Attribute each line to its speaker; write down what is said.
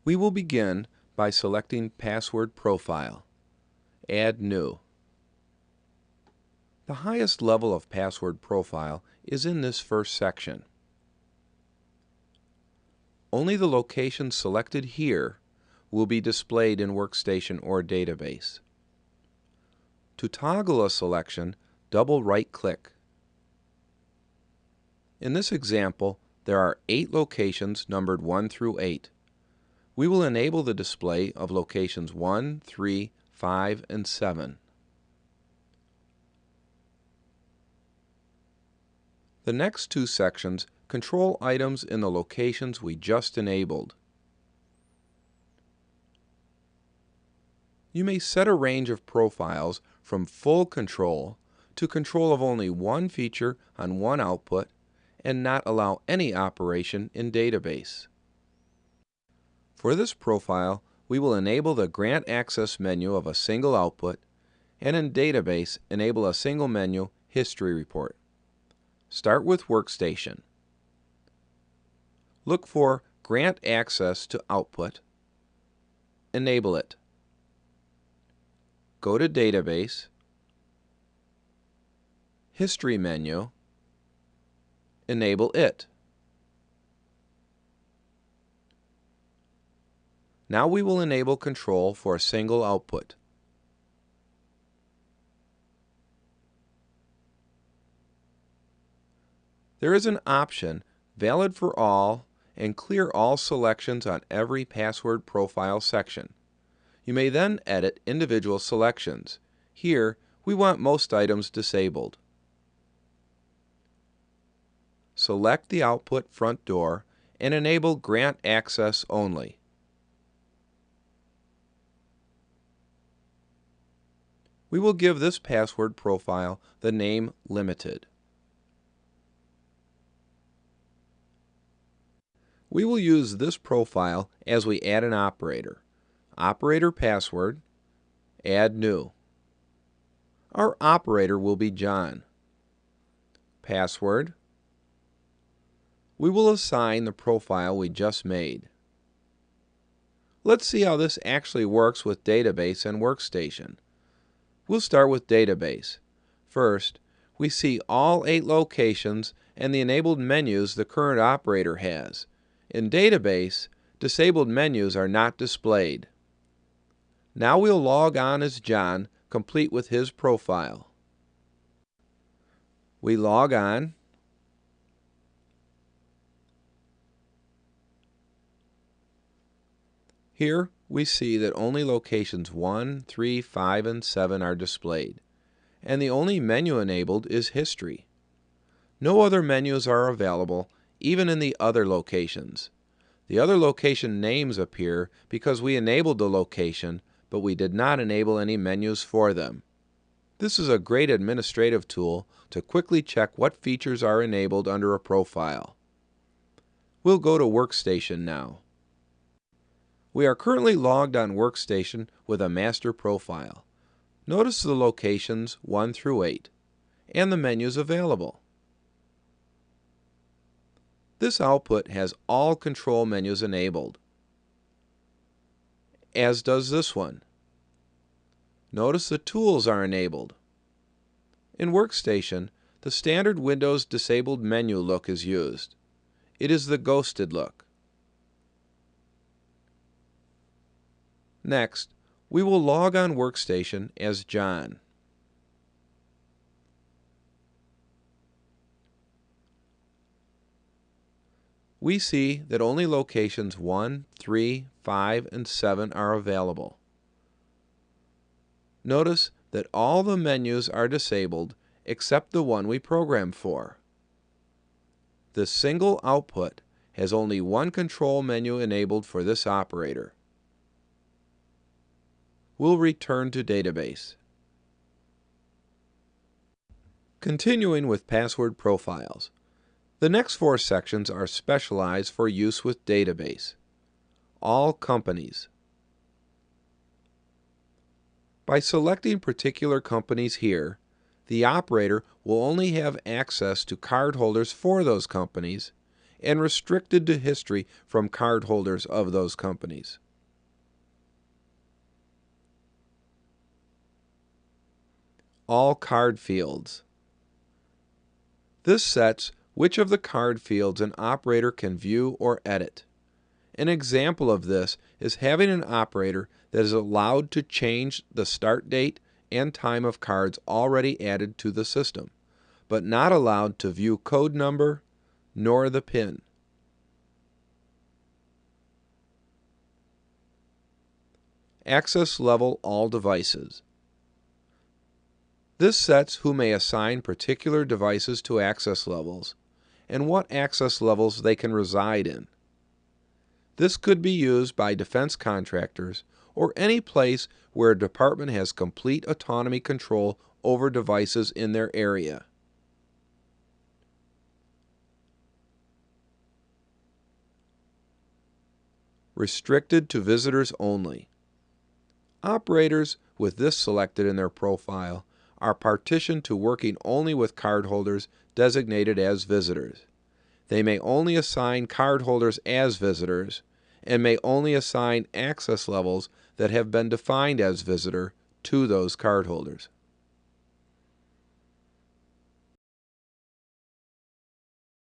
Speaker 1: We will begin by selecting Password Profile. Add New. The highest level of Password Profile is in this first section. Only the locations selected here will be displayed in Workstation or Database. To toggle a selection, double right-click. In this example, there are 8 locations numbered 1 through 8. We will enable the display of locations 1, 3, 5, and 7. The next 2 sections control items in the locations we just enabled. You may set a range of profiles from full control to control of only one feature on one output and not allow any operation in Database. For this profile, we will enable the Grant Access menu of a single output, and in Database, enable a single menu History Report. Start with Workstation. Look for Grant Access to Output. Enable it. Go to Database, History menu, enable it. Now we will enable control for a single output. There is an option, Valid for All, and clear all selections on every Password Profile section. You may then edit individual selections. Here, we want most items disabled. Select the output front door and enable Grant Access only. We will give this password profile the name Limited. We will use this profile as we add an operator. Operator password, add new. Our operator will be John. Password. We will assign the profile we just made. Let's see how this actually works with Database and Workstation. We'll start with Database. First, we see all 8 locations and the enabled menus the current operator has. In Database, disabled menus are not displayed. Now we'll log on as John, complete with his profile. We log on. Here we see that only locations 1, 3, 5, and 7 are displayed, and the only menu enabled is History. No other menus are available, even in the other locations. The other location names appear because we enabled the location, but we did not enable any menus for them. This is a great administrative tool to quickly check what features are enabled under a profile. We'll go to Workstation now. We are currently logged on Workstation with a master profile. Notice the locations 1 through 8 and the menus available. This output has all control menus enabled, as does this one. Notice the tools are enabled. In Workstation, the standard Windows disabled menu look is used. It is the ghosted look. Next, we will log on Workstation as John. We see that only locations 1, 3, 5, and 7 are available. Notice that all the menus are disabled except the one we programmed for. The single output has only one control menu enabled for this operator. We'll return to Database. Continuing with Password Profiles. The next 4 sections are specialized for use with Database. All companies. By selecting particular companies here, the operator will only have access to cardholders for those companies and restricted to history from cardholders of those companies. All card fields. This sets which of the card fields an operator can view or edit. An example of this is having an operator that is allowed to change the start date and time of cards already added to the system, but not allowed to view code number nor the PIN. Access level all devices. This sets who may assign particular devices to access levels and what access levels they can reside in. This could be used by defense contractors or any place where a department has complete autonomy control over devices in their area. Restricted to visitors only. Operators with this selected in their profile are partitioned to working only with cardholders designated as visitors. They may only assign cardholders as visitors and may only assign access levels that have been defined as visitor to those cardholders.